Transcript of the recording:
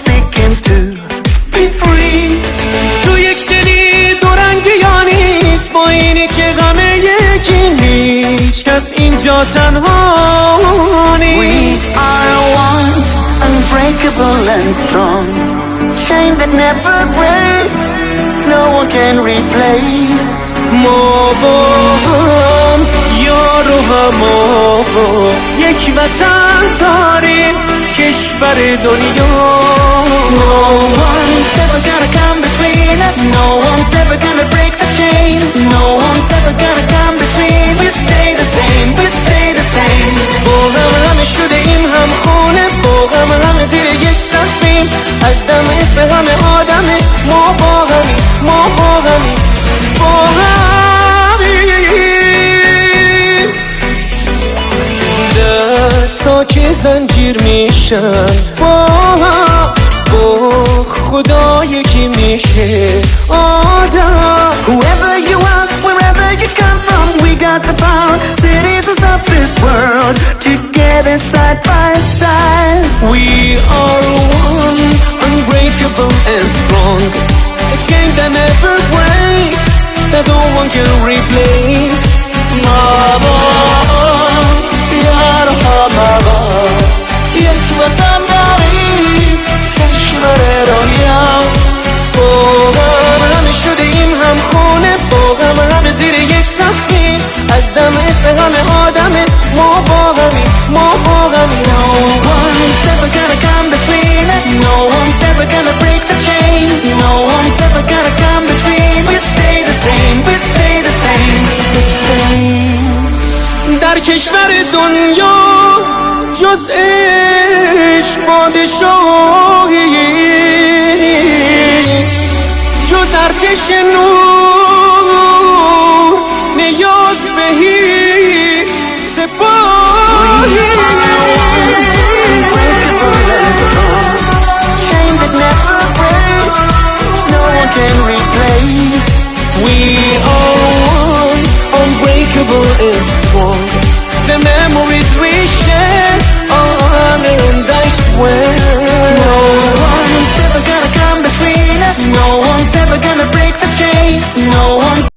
seeking to be free. تو یک دلی دو رنگی یا نیست، با اینی که غم یکی هیچ کس اینجا تنها نیست. We are one, unbreakable and strong, chain that never breaks, no one can replace. ما با هم یار و هما، یک وطن داریم، کشور دنیا. No one's ever gonna come between us, no one's ever gonna break the chain, no one's ever gonna come between. We stay the same, we stay the same. با هم شده ایم هم خونه، با هم زیر یک سقفیم، از دم اسم همه آدمه. ما با همیم، ما با همیم، با همیم. دستا که زنجیر میشن با خدا یکی میشه آدم. Whoever you are, wherever you come from, we got the power, citizens of this world, together side by side. We are one, unbreakable and strong, a chain that never breaks, that no one can replace. Mama, yar hamama, یک وطن داریم، کشور دنیا. با هم شده ایم هم خونه، با هم زیر یک سقفیم، از دم اسم همه آدمه. ما با همیم، ما با همیم. No one's ever gonna come between us, no one's ever gonna break the chain, no one's ever gonna come between. We stay the same, we stay the same, the same. در کشور دنیا جز عشق پادشاهی نیست، جز ارتش نور نیاز به هیچ سپاهی. Unbreakable and strong, chain that never breaks, no one can replace. We are one, unbreakable and